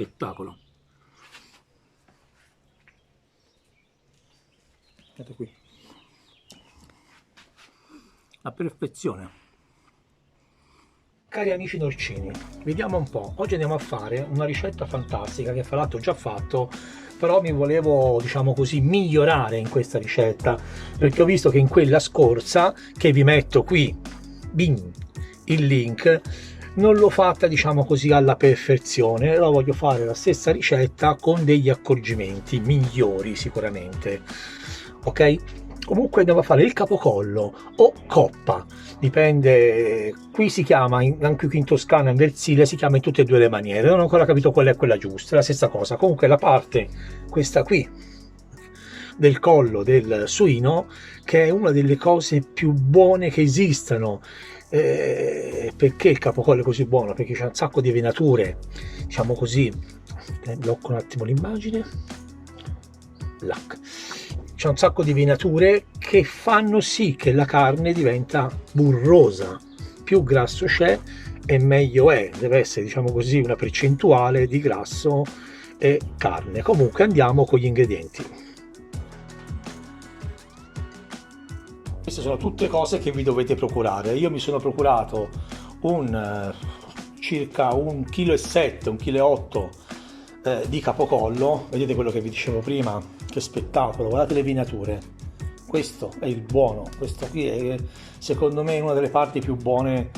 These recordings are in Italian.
spettacolo. Guardate qui, la perfezione. Cari amici dolcini, vediamo un po', oggi andiamo a fare una ricetta fantastica che fra l'altro ho già fatto, però mi volevo, diciamo così, migliorare in questa ricetta, perché ho visto che in quella scorsa, che vi metto qui, bing, il link, non l'ho fatta, diciamo così, alla perfezione. Allora voglio fare la stessa ricetta con degli accorgimenti migliori sicuramente, ok? Comunque andiamo a fare il capocollo o coppa, dipende, qui si chiama, anche qui in Toscana, in Versilia, si chiama in tutte e due le maniere, non ho ancora capito qual è quella giusta, è la stessa cosa. Comunque la parte, questa qui, del collo del suino, che è una delle cose più buone che esistano. Perché il capocollo è così buono? Perché c'è un sacco di venature, diciamo così, blocco un attimo l'immagine, c'è un sacco di venature che fanno sì che la carne diventa burrosa, più grasso c'è e meglio è, deve essere, diciamo così, una percentuale di grasso e carne. Comunque andiamo con gli ingredienti. Queste sono tutte cose che vi dovete procurare. Io mi sono procurato circa 1,7 kg, 1,8 kg di capocollo. Vedete quello che vi dicevo prima? Che spettacolo, guardate le venature. Questo è il buono, questo qui è secondo me una delle parti più buone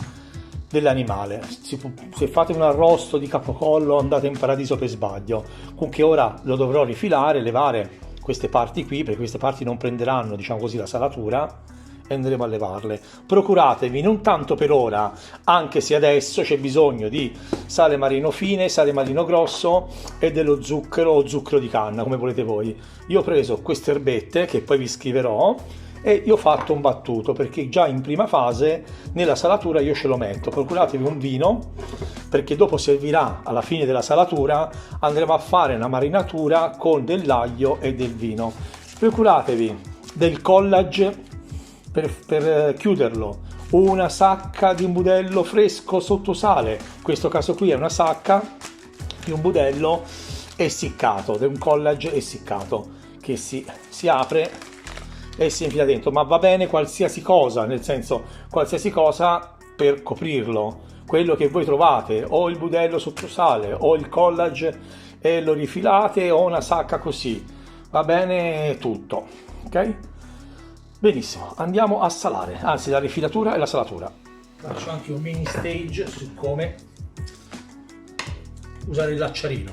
dell'animale. Se fate un arrosto di capocollo andate in paradiso per sbaglio. Comunque ora lo dovrò rifilare, levare queste parti qui, perché queste parti non prenderanno, diciamo così, la salatura, e andremo a levarle. Procuratevi, non tanto per ora, anche se adesso c'è bisogno di sale marino fine, sale marino grosso e dello zucchero o zucchero di canna, come volete voi. Io ho preso queste erbette che poi vi scriverò e io ho fatto un battuto, perché già in prima fase nella salatura io ce lo metto. Procuratevi un vino, perché dopo servirà alla fine della salatura, andremo a fare una marinatura con dell'aglio e del vino. Procuratevi del collage per chiuderlo, una sacca di un budello fresco sotto sale, in questo caso qui è una sacca di un budello essiccato, di un collage essiccato che si apre e si infila dentro, ma va bene qualsiasi cosa, nel senso qualsiasi cosa per coprirlo, quello che voi trovate, o il budello sotto sale o il collage e lo rifilate, o una sacca così, va bene tutto, ok? Benissimo, andiamo a salare, anzi la rifilatura e la salatura. Faccio anche un mini stage su come usare il lacciarino,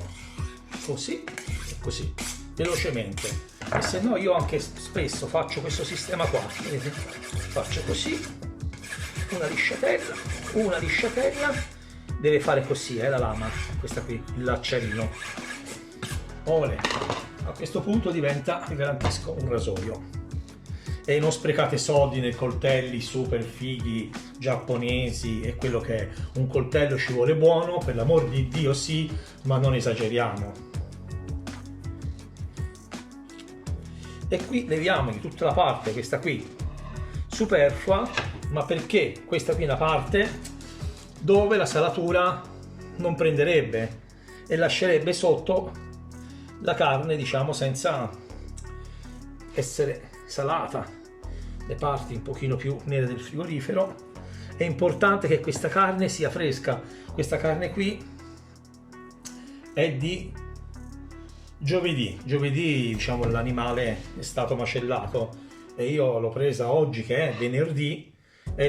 così e così, velocemente. E se no io anche spesso faccio questo sistema qua, vedete? Faccio così, una lisciatella, deve fare così, la lama, questa qui, il lacciarino. Olè, a questo punto diventa, vi garantisco, un rasoio. E non sprecate soldi nei coltelli super fighi giapponesi e quello che è. Un coltello ci vuole buono, per l'amor di Dio sì, ma non esageriamo. E qui leviamo di tutta la parte, questa qui superflua, ma perché questa qui è una parte dove la salatura non prenderebbe e lascerebbe sotto la carne, diciamo, senza essere salata. Le parti un pochino più nere del frigorifero. È importante che questa carne sia fresca. Questa carne qui è di giovedì, diciamo l'animale è stato macellato e io l'ho presa oggi che è venerdì e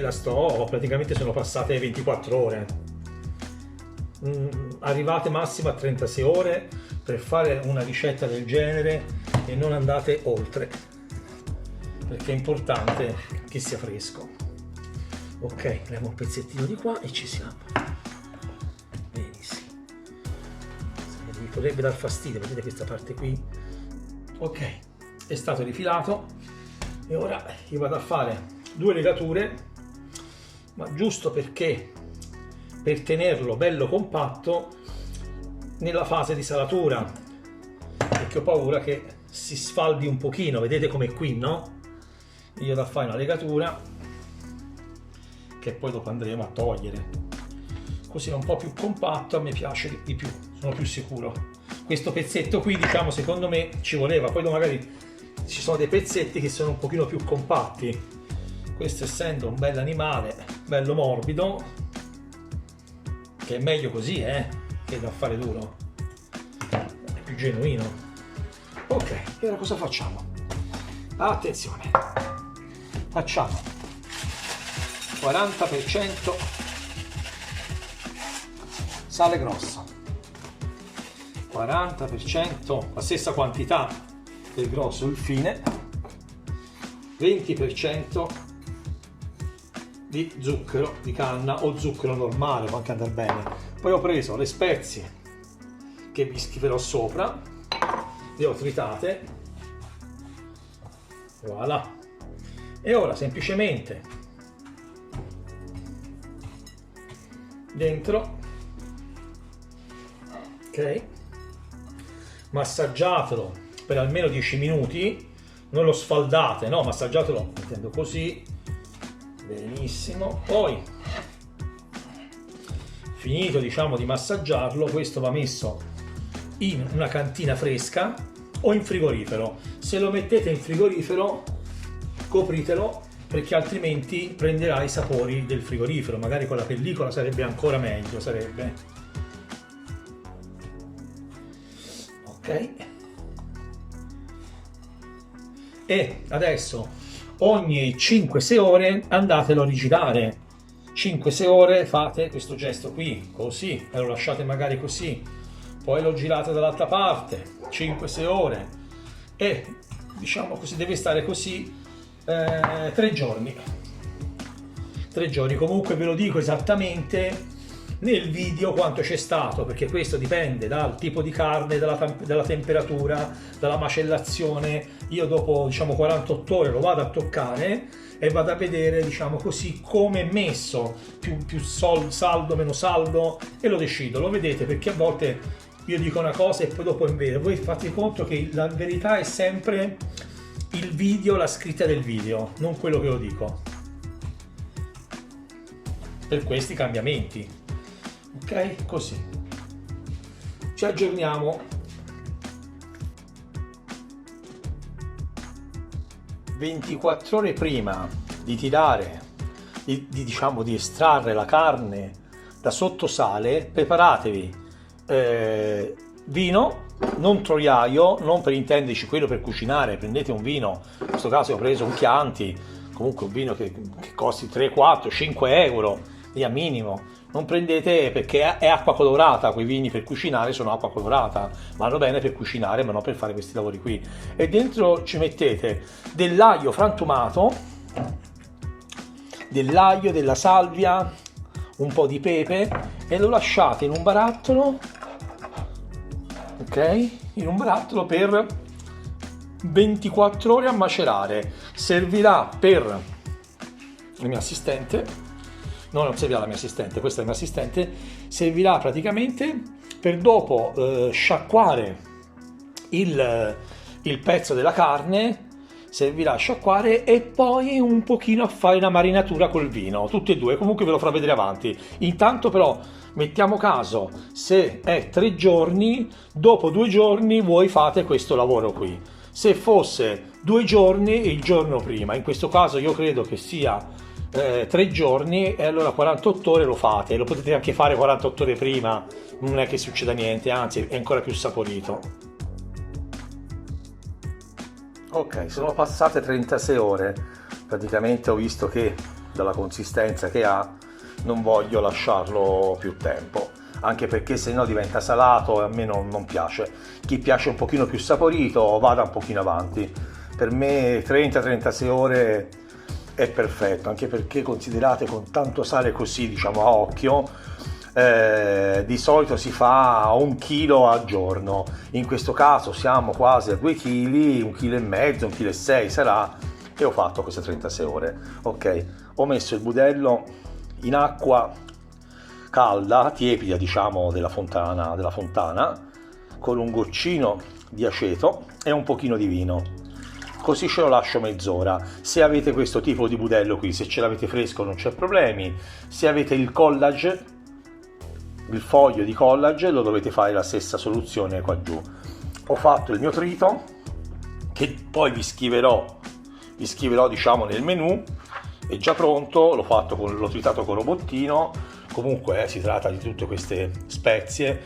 praticamente sono passate 24 ore. Arrivate massimo a 36 ore per fare una ricetta del genere e non andate oltre, perché è importante che sia fresco. Ok, levo un pezzettino di qua e ci siamo. Benissimo. Mi potrebbe dar fastidio, vedete questa parte qui? Ok, è stato rifilato e ora io vado a fare 2 legature, ma giusto perché per tenerlo bello compatto nella fase di salatura, perché ho paura che si sfaldi un pochino, vedete come qui, no? Io da fare una legatura che poi dopo andremo a togliere. così è un po' più compatto, a me piace di più, sono più sicuro. Questo pezzetto qui, diciamo, secondo me ci voleva, poi magari ci sono dei pezzetti che sono un pochino più compatti. Questo, essendo un bel animale, bello morbido, che è meglio così, che da fare duro, è più genuino. Ok, e ora cosa facciamo? Attenzione, facciamo 40% sale grosso, 40% la stessa quantità del grosso il fine, 20% di zucchero di canna o zucchero normale, può anche andare bene. Poi ho preso le spezie che vi scriverò sopra, le ho tritate, voilà, e ora semplicemente dentro, ok, massaggiatelo per almeno 10 minuti, non lo sfaldate, no, massaggiatelo mettendo così, benissimo. Poi finito, diciamo, di massaggiarlo, questo va messo in una cantina fresca o in frigorifero. Se lo mettete in frigorifero copritelo, perché altrimenti prenderà i sapori del frigorifero, magari con la pellicola sarebbe ancora meglio, sarebbe. Ok, e adesso ogni 5-6 ore andatelo a rigirare. 5-6 ore fate questo gesto qui, così, e lo lasciate magari così, poi lo girate dall'altra parte, 5-6 ore, e diciamo così deve stare così 3 giorni. 3 giorni, comunque ve lo dico esattamente nel video quanto c'è stato, perché questo dipende dal tipo di carne, dalla temperatura, dalla macellazione. Io dopo, diciamo, 48 ore lo vado a toccare e vado a vedere, diciamo così, come è messo, più saldo, meno saldo, e lo decido. Lo vedete, perché a volte io dico una cosa e poi dopo è vero. Voi fate conto che la verità è sempre il video, la scritta del video, non quello che io dico, per questi cambiamenti. Ok, così ci aggiorniamo. 24 ore prima di tirare, diciamo di estrarre la carne da sottosale, preparatevi vino, non troiaio, non per intenderci quello per cucinare, prendete un vino, in questo caso ho preso un Chianti, comunque un vino che costi 3, 4, 5 euro, via minimo. Non prendete, perché è acqua colorata, quei vini per cucinare sono acqua colorata, vanno bene per cucinare ma non per fare questi lavori qui. E dentro ci mettete dell'aglio frantumato, dell'aglio, della salvia, un po' di pepe, e lo lasciate in un barattolo, ok? In un barattolo per 24 ore a macerare. Servirà per la mia assistente. No, non servirà la mia assistente, questa è la mia assistente. Servirà praticamente per dopo sciacquare il pezzo della carne, servirà a sciacquare e poi un pochino a fare una marinatura col vino, tutti e due, comunque ve lo farò vedere avanti. Intanto però mettiamo caso, se è 3 giorni, dopo 2 giorni voi fate questo lavoro qui. Se fosse 2 giorni, il giorno prima, in questo caso io credo che sia 3 giorni, e allora 48 ore lo fate. Lo potete anche fare 48 ore prima, non è che succeda niente, anzi è ancora più saporito. Ok, sono passate 36 ore, praticamente ho visto che dalla consistenza che ha non voglio lasciarlo più tempo, anche perché se no diventa salato e a me non piace. Chi piace un pochino più saporito vada un pochino avanti, per me 30-36 ore è perfetto, anche perché considerate, con tanto sale così, diciamo a occhio, di solito si fa 1 chilo al giorno. In questo caso siamo quasi a 2 kg, 1,5 kg, 1,6 kg sarà, e ho fatto queste 36 ore. Ok, ho messo il budello in acqua calda, tiepida, diciamo della fontana, con un goccino di aceto e un pochino di vino. Così ce lo lascio mezz'ora. Se avete questo tipo di budello qui, se ce l'avete fresco non c'è problemi. Se avete il collage il foglio di collage lo dovete fare la stessa soluzione qua giù. Ho fatto il mio trito, che poi vi scriverò diciamo nel menu, è già pronto, l'ho tritato con robottino. Comunque si tratta di tutte queste spezie,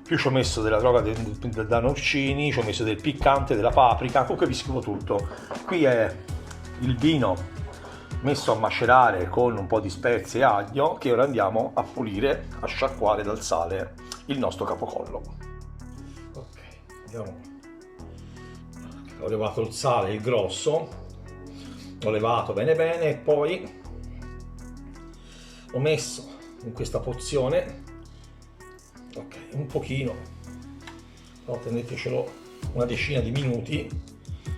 più ci ho messo della droga da norcini, ci ho messo del piccante, della paprika, comunque vi scrivo tutto. Qui è il vino messo a macerare con un po' di spezie e aglio, che ora andiamo a pulire, a sciacquare dal sale il nostro capocollo. Ok, andiamo. Ho levato il sale, il grosso, ho levato bene bene e poi ho messo in questa pozione, ok, un pochino, però tenetecelo una decina di minuti,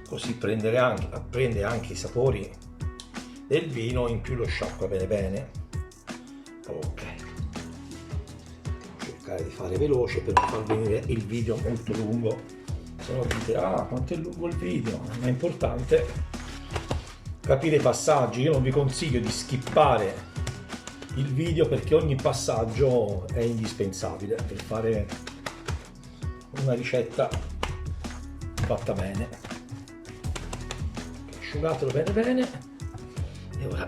così prende anche i sapori del vino, in più lo sciacqua bene bene. Ok, devo cercare di fare veloce per non far venire il video molto lungo, se no dite ah quanto è lungo il video, ma è importante capire i passaggi. Io non vi consiglio di skippare il video perché ogni passaggio è indispensabile per fare una ricetta fatta bene. Asciugatelo bene bene e ora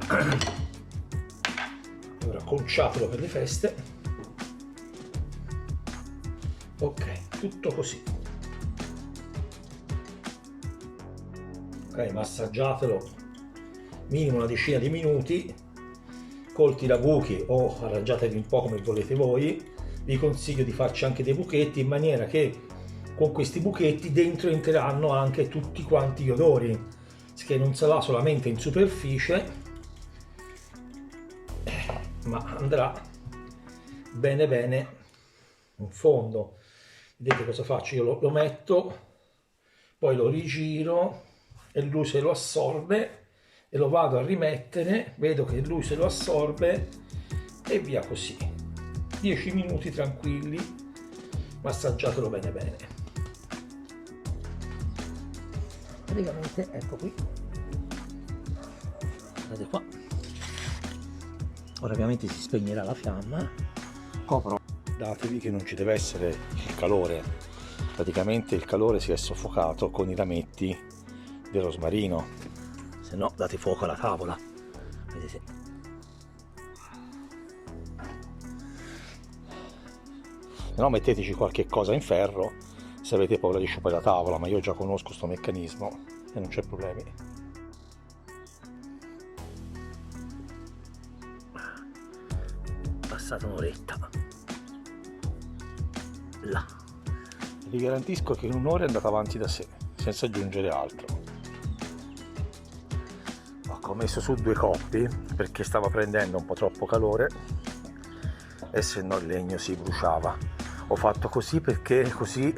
conciatelo per le feste. Ok, tutto così. Ok, massaggiatelo minimo una decina di minuti col tirabuchi o arrangiatevi un po' come volete voi. Vi consiglio di farci anche dei buchetti, in maniera che con questi buchetti dentro entreranno anche tutti quanti gli odori, che non sarà solamente in superficie ma andrà bene bene in fondo. Vedete cosa faccio? Io lo metto, poi lo rigiro e lui se lo assorbe e lo vado a rimettere, vedo che lui se lo assorbe e via così. 10 minuti tranquilli, massaggiatelo bene bene. Praticamente ecco qui, guardate qua. Ora ovviamente si spegnerà la fiamma, copro. Datevi che non ci deve essere il calore, praticamente il calore si è soffocato con i rametti del rosmarino, se no date fuoco alla tavola, vedete. Se no metteteci qualche cosa in ferro se avete paura di sciupare la tavola, ma io già conosco questo meccanismo e non c'è problemi. Passata un'oretta là, vi garantisco che in un'ora è andata avanti da sé senza aggiungere altro. Ho messo su 2 coppi perché stava prendendo un po' troppo calore e se no il legno si bruciava. Ho fatto così perché così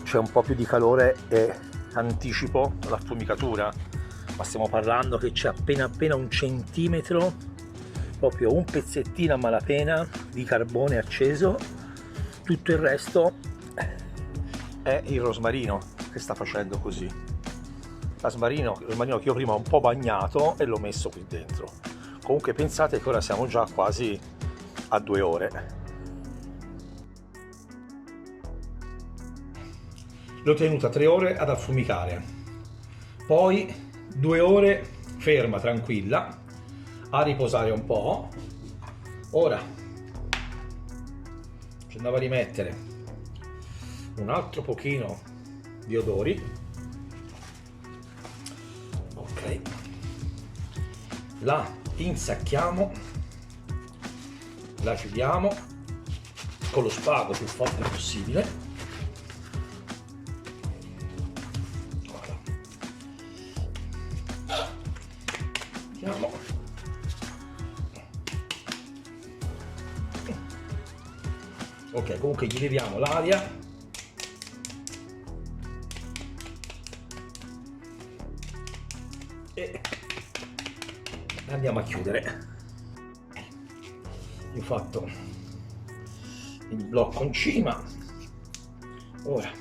c'è un po' più di calore e anticipo l'affumicatura, ma stiamo parlando che c'è appena un centimetro, proprio un pezzettino a malapena di carbone acceso. Tutto il resto è il rosmarino che sta facendo così. Il rosmarino che io prima ho un po' bagnato e l'ho messo qui dentro. Comunque pensate che ora siamo già quasi a 2 ore. L'ho tenuta 3 ore ad affumicare, poi 2 ore ferma tranquilla a riposare un po'. Ora ci andavo a rimettere un altro pochino di odori. Ok, la insacchiamo, la chiudiamo con lo spago più forte possibile. Chiudiamo. Ok, comunque gli leviamo l'aria. E andiamo a chiudere. Io ho fatto il blocco in cima, ora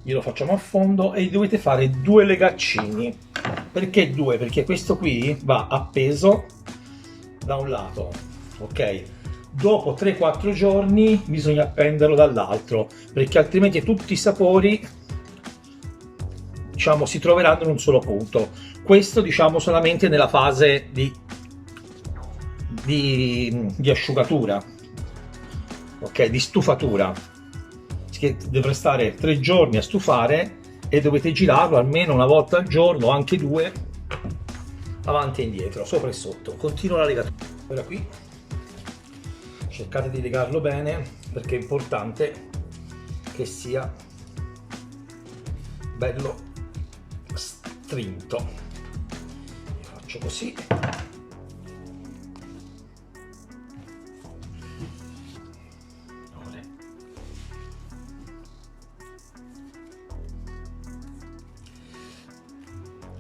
glielo facciamo a fondo e dovete fare 2 legaccini. Perché 2? Perché questo qui va appeso da un lato, ok? dopo 3-4 giorni bisogna appenderlo dall'altro, perché altrimenti tutti i sapori, diciamo, si troveranno in un solo punto. Questo, diciamo, solamente nella fase di asciugatura, ok, di stufatura, che dovrà stare 3 giorni a stufare e dovete girarlo almeno una volta al giorno, anche 2, avanti e indietro, sopra e sotto. Continua la legatura. Ora qui cercate di legarlo bene, perché è importante che sia bello strinto. Io faccio così.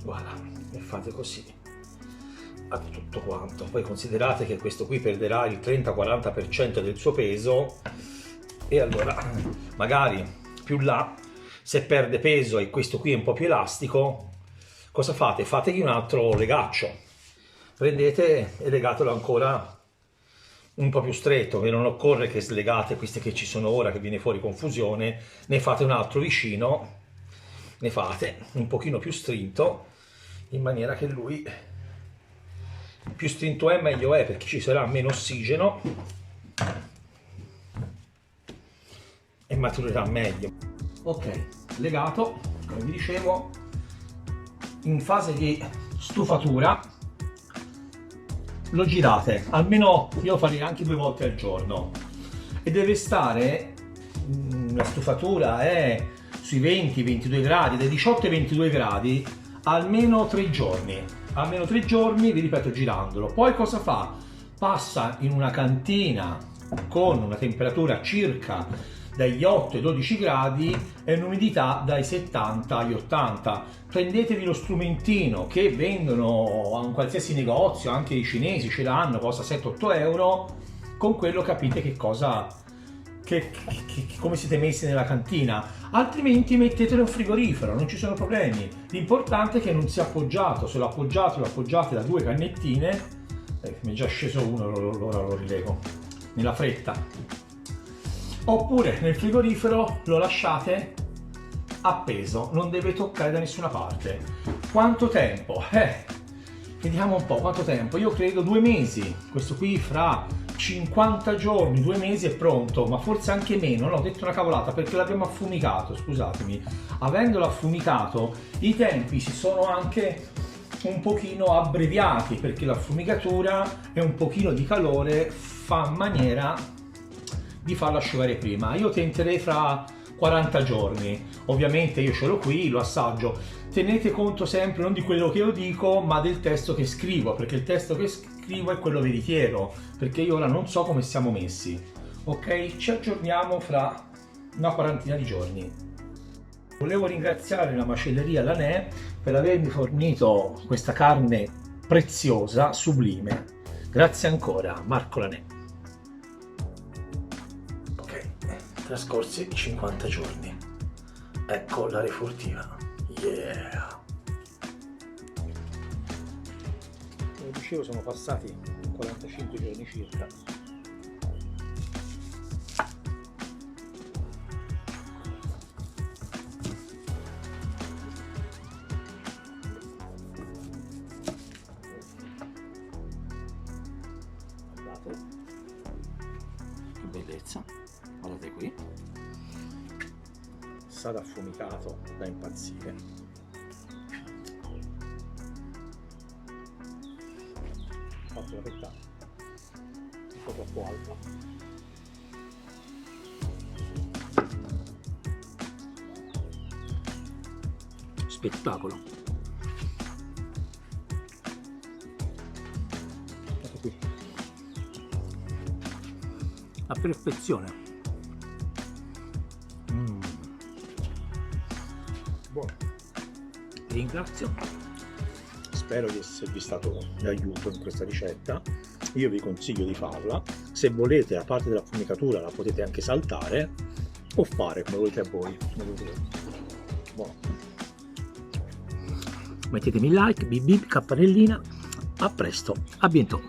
Voilà, e fate così a tutto quanto. Poi considerate che questo qui perderà il 30-40% del suo peso, e allora magari più là, se perde peso e questo qui è un po' più elastico, cosa fate? Fategli un altro legaccio, prendete e legatelo ancora un po' più stretto, che non occorre che slegate queste che ci sono ora, che viene fuori confusione, ne fate un altro vicino, ne fate un pochino più strinto, in maniera che lui, più strinto è meglio è, perché ci sarà meno ossigeno e maturerà meglio. Ok, legato, come vi dicevo, in fase di stufatura lo girate, almeno io farei anche 2 volte al giorno, e deve stare, la stufatura è sui 20-22 gradi, dai 18 ai 22 gradi, almeno 3 giorni. Almeno 3 giorni, vi ripeto, girandolo. Poi cosa fa? Passa in una cantina con una temperatura circa dagli 8 ai 12 gradi e un'umidità dai 70 agli 80. Prendetevi lo strumentino che vendono a un qualsiasi negozio, anche i cinesi ce l'hanno, costa 7-8 euro. Con quello capite che cosa, come siete messi nella cantina. Altrimenti mettetelo in frigorifero, non ci sono problemi. L'importante è che non sia appoggiato. Se lo appoggiate da 2 cannettine, mi è già sceso uno, ora lo rilego nella fretta, oppure nel frigorifero lo lasciate appeso, non deve toccare da nessuna parte. Quanto tempo? Vediamo un po' quanto tempo. Io credo 2 mesi. Questo qui fra 50 giorni, 2 mesi è pronto, ma forse anche meno. No, ho detto una cavolata, perché l'abbiamo affumicato, scusatemi. Avendolo affumicato, i tempi si sono anche un pochino abbreviati, perché l'affumicatura e un pochino di calore fa in maniera di farlo asciugare prima. Io tenterei fra 40 giorni. Ovviamente io ce l'ho qui, lo assaggio. Tenete conto sempre non di quello che io dico, ma del testo che scrivo, perché il testo che scrivo è quello veritiero, perché io ora non so come siamo messi. Ok, ci aggiorniamo fra una quarantina di giorni. Volevo ringraziare la macelleria Lanè per avermi fornito questa carne preziosa, sublime. Grazie ancora, Marco Lanè. Ok, trascorsi 50 giorni. Ecco la refurtiva. Yeah! Come dicevo, sono passati 45 giorni circa. Guardate che bellezza, guardate qui. Sarà affumicato da impazzire. Ho fatto la vetta un po' troppo alta. Spettacolo. Ecco qui. A perfezione. Buono. Vi ringrazio, spero di esservi stato di aiuto in questa ricetta. Io vi consiglio di farla. Se volete, a parte dell'affumicatura, la potete anche saltare o fare come volete a voi. Buono. Mettetemi like, bip bip, campanellina. A presto, a bientôt.